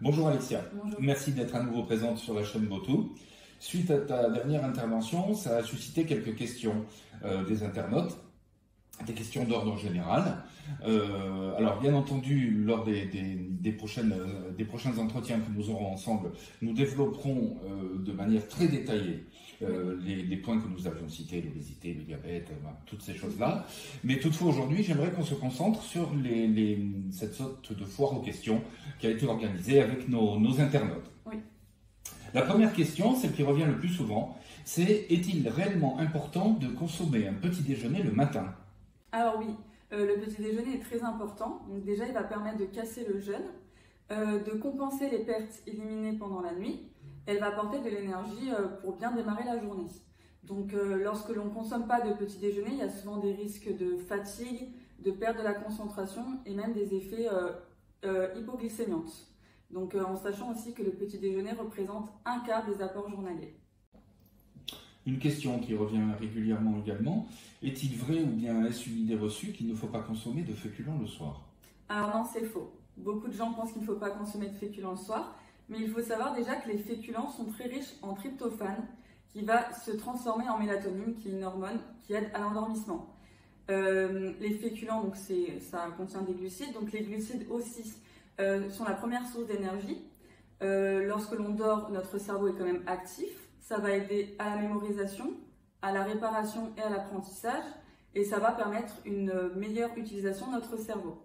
Bonjour Alexia, Bonjour. merci d'être à nouveau présente sur la chaîne Botou. Suite à ta dernière intervention, ça a suscité quelques questions des internautes, des questions d'ordre général. Alors bien entendu, lors des prochains entretiens que nous aurons ensemble, nous développerons de manière très détaillée les points que nous avions cités, l'obésité, le diabète, toutes ces choses-là. Mais toutefois aujourd'hui, j'aimerais qu'on se concentre sur cette sorte de foire aux questions qui a été organisée avec nos internautes. Oui. La première question, celle qui revient le plus souvent, c'est: est-il réellement important de consommer un petit déjeuner le matin? Alors oui, le petit déjeuner est très important. Donc déjà, il va permettre de casser le jeûne, de compenser les pertes éliminées pendant la nuit. Elle va apporter de l'énergie pour bien démarrer la journée. Donc lorsque l'on ne consomme pas de petit déjeuner, il y a souvent des risques de fatigue, de perte de la concentration et même des effets hypoglycémiantes. Donc en sachant aussi que le petit déjeuner représente un quart des apports journaliers. Une question qui revient régulièrement également: est-il vrai ou bien est-ce une idée reçue qu'il ne faut pas consommer de féculents le soir? Alors non, c'est faux. Beaucoup de gens pensent qu'il ne faut pas consommer de féculents le soir, mais il faut savoir déjà que les féculents sont très riches en tryptophane, qui va se transformer en mélatonine, qui est une hormone qui aide à l'endormissement. Les féculents, donc ça contient des glucides, donc les glucides aussi sont la première source d'énergie. Lorsque l'on dort, notre cerveau est quand même actif. Ça va aider à la mémorisation, à la réparation et à l'apprentissage, et ça va permettre une meilleure utilisation de notre cerveau.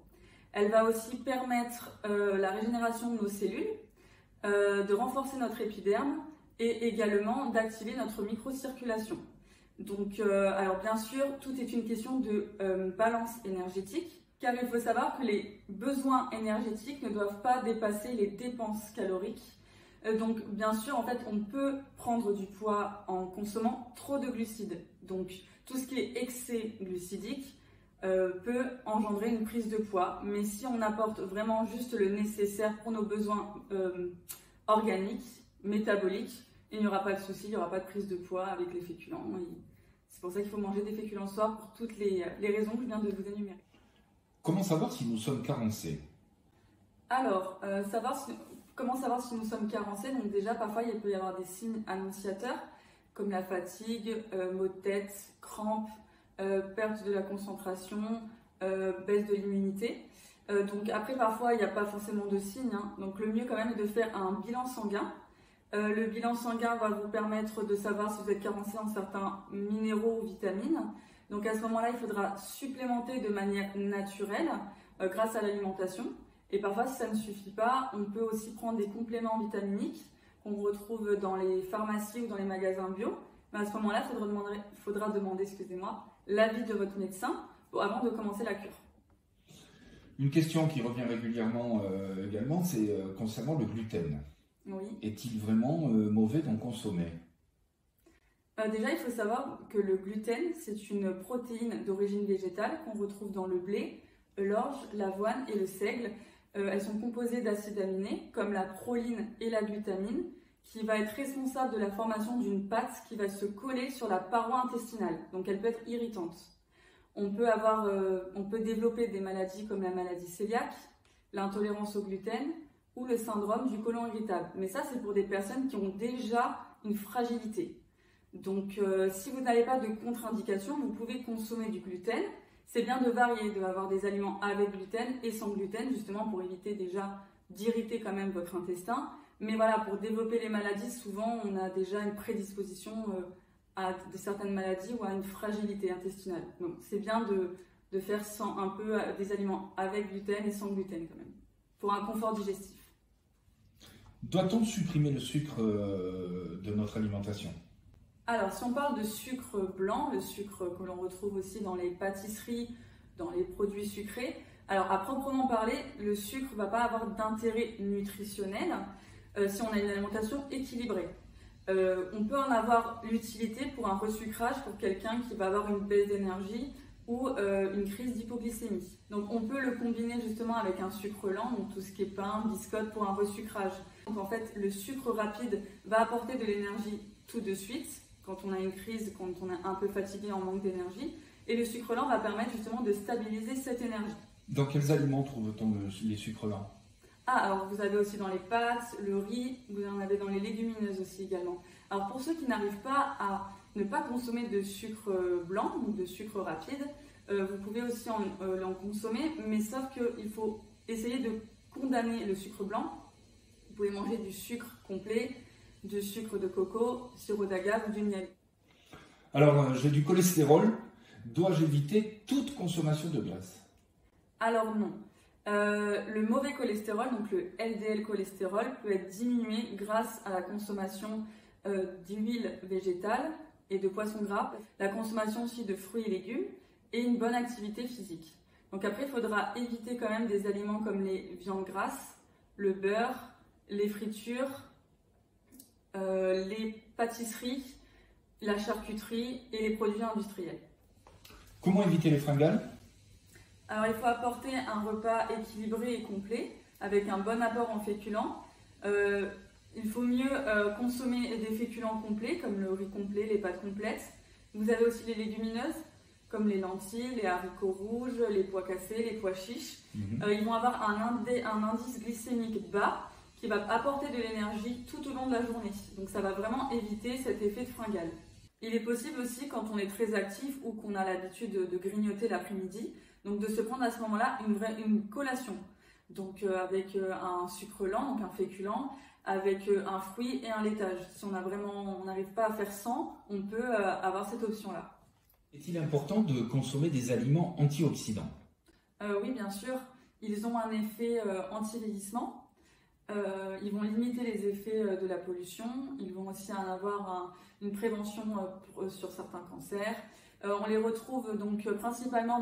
Elle va aussi permettre la régénération de nos cellules, de renforcer notre épiderme et également d'activer notre microcirculation. Donc, alors bien sûr, tout est une question de balance énergétique, car il faut savoir que les besoins énergétiques ne doivent pas dépasser les dépenses caloriques. Donc bien sûr, en fait, on peut prendre du poids en consommant trop de glucides. Donc tout ce qui est excès glucidique peut engendrer une prise de poids. Mais si on apporte vraiment juste le nécessaire pour nos besoins organiques, métaboliques, il n'y aura pas de souci, il n'y aura pas de prise de poids avec les féculents. C'est pour ça qu'il faut manger des féculents le soir pour toutes les raisons que je viens de vous énumérer. Comment savoir si nous sommes carencés? Alors, comment savoir si nous sommes carencés? Donc déjà, parfois, il peut y avoir des signes annonciateurs, comme la fatigue, maux de tête, crampes, perte de la concentration, baisse de l'immunité. Donc après, parfois, il n'y a pas forcément de signes, hein. Donc le mieux quand même est de faire un bilan sanguin. Le bilan sanguin va vous permettre de savoir si vous êtes carencé en certains minéraux ou vitamines. Donc à ce moment-là, il faudra supplémenter de manière naturelle grâce à l'alimentation. Et parfois, si ça ne suffit pas, on peut aussi prendre des compléments vitaminiques qu'on retrouve dans les pharmacies ou dans les magasins bio. Mais à ce moment-là, il faudra demander l'avis de votre médecin avant de commencer la cure. Une question qui revient régulièrement également, c'est concernant le gluten. Oui. Est-il vraiment mauvais d'en consommer? Déjà, il faut savoir que le gluten, c'est une protéine d'origine végétale qu'on retrouve dans le blé, l'orge, l'avoine et le seigle. Elles sont composées d'acides aminés comme la proline et la glutamine, qui va être responsable de la formation d'une pâte qui va se coller sur la paroi intestinale. Donc elle peut être irritante. On peut développer des maladies comme la maladie cœliaque, l'intolérance au gluten ou le syndrome du côlon irritable. Mais ça, c'est pour des personnes qui ont déjà une fragilité. Donc si vous n'avez pas de contre-indication, vous pouvez consommer du gluten. C'est bien de varier, d'avoir des aliments avec gluten et sans gluten, justement pour éviter déjà d'irriter quand même votre intestin. Mais voilà, pour développer les maladies, souvent on a déjà une prédisposition à certaines maladies ou à une fragilité intestinale. Donc c'est bien de faire des aliments avec gluten et sans gluten quand même, pour un confort digestif. Doit-on supprimer le sucre de notre alimentation? Alors, si on parle de sucre blanc, le sucre que l'on retrouve aussi dans les pâtisseries, dans les produits sucrés, alors à proprement parler, le sucre ne va pas avoir d'intérêt nutritionnel si on a une alimentation équilibrée. On peut en avoir l'utilité pour un resucrage pour quelqu'un qui va avoir une baisse d'énergie ou une crise d'hypoglycémie. Donc on peut le combiner justement avec un sucre lent, donc tout ce qui est pain, biscotte pour un resucrage. Donc en fait, le sucre rapide va apporter de l'énergie tout de suite, quand on a une crise, quand on est un peu fatigué, en manque d'énergie. Et le sucre lent va permettre justement de stabiliser cette énergie. Dans quels aliments trouve-t-on les sucres lents? Ah, alors vous avez aussi dans les pâtes, le riz, vous en avez dans les légumineuses aussi également. Alors pour ceux qui n'arrivent pas à ne pas consommer de sucre blanc, donc de sucre rapide, vous pouvez aussi en consommer, mais sauf qu'il faut essayer de condamner le sucre blanc. Vous pouvez manger du sucre complet, du sucre de coco, sirop d'agave ou du miel. Alors, j'ai du cholestérol. Dois-je éviter toute consommation de graisse? Alors non. Le mauvais cholestérol, donc le LDL cholestérol, peut être diminué grâce à la consommation d'huile végétale et de poissons gras, la consommation aussi de fruits et légumes et une bonne activité physique. Donc après, il faudra éviter quand même des aliments comme les viandes grasses, le beurre, les fritures, les pâtisseries, la charcuterie et les produits industriels. Comment éviter les fringales? Alors il faut apporter un repas équilibré et complet avec un bon apport en féculents. Il faut mieux consommer des féculents complets comme le riz complet, les pâtes complètes. Vous avez aussi les légumineuses comme les lentilles, les haricots rouges, les pois cassés, les pois chiches. Ils vont avoir un indice glycémique bas qui va apporter de l'énergie tout au long de la journée. Donc ça va vraiment éviter cet effet de fringale. Il est possible aussi quand on est très actif ou qu'on a l'habitude de grignoter l'après-midi, donc de se prendre à ce moment-là une collation. Donc avec un sucre lent, donc un féculent, avec un fruit et un laitage. Si on n'arrive pas à faire sans, on peut avoir cette option-là. Est-il important de consommer des aliments antioxydants? Oui, bien sûr. Ils ont un effet anti-vieillissement. Ils vont limiter les effets de la pollution. Ils vont aussi en avoir une prévention sur certains cancers. On les retrouve donc principalement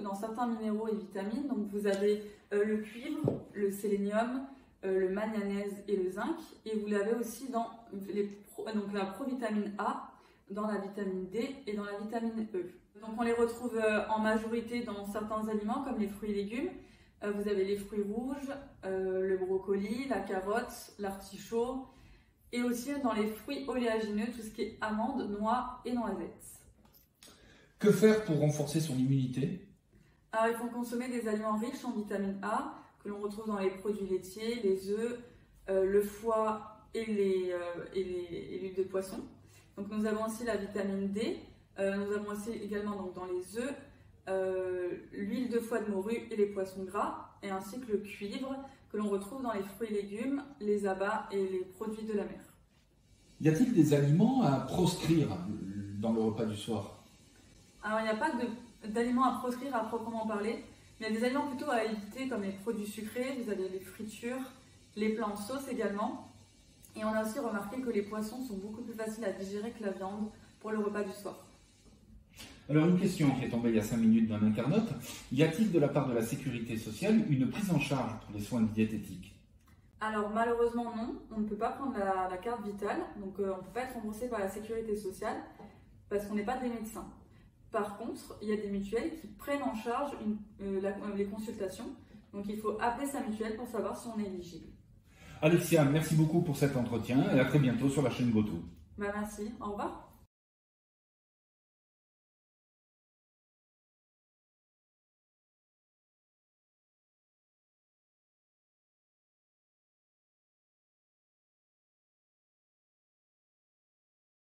dans certains minéraux et vitamines. Donc vous avez le cuivre, le sélénium, le manganèse et le zinc. Et vous l'avez aussi dans donc la provitamine A, dans la vitamine D et dans la vitamine E. Donc on les retrouve en majorité dans certains aliments comme les fruits et légumes. Vous avez les fruits rouges, le brocoli, la carotte, l'artichaut et aussi dans les fruits oléagineux, tout ce qui est amandes, noix et noisettes. Que faire pour renforcer son immunité? Alors il faut consommer des aliments riches en vitamine A que l'on retrouve dans les produits laitiers, les œufs, le foie et l'huile de poisson. Donc nous avons aussi la vitamine D, nous avons aussi également donc, dans les œufs, l'huile de foie de morue et les poissons gras, et ainsi que le cuivre que l'on retrouve dans les fruits et légumes, les abats et les produits de la mer. Y a-t-il des aliments à proscrire dans le repas du soir? Alors il n'y a pas d'aliments à proscrire à proprement parler, mais il y a des aliments plutôt à éviter comme les produits sucrés, vous avez les fritures, les plats en sauce également. Et on a aussi remarqué que les poissons sont beaucoup plus faciles à digérer que la viande pour le repas du soir. Alors une question qui est tombée il y a 5 minutes d'un internaute. Y a-t-il de la part de la sécurité sociale une prise en charge pour les soins diététiques? Alors malheureusement non, on ne peut pas prendre la carte vitale, donc on ne peut pas être remboursé par la sécurité sociale parce qu'on n'est pas des médecins. Par contre, il y a des mutuelles qui prennent en charge les consultations, donc il faut appeler sa mutuelle pour savoir si on est éligible. Alexia, merci beaucoup pour cet entretien et à très bientôt sur la chaîne GoTo. Merci, au revoir.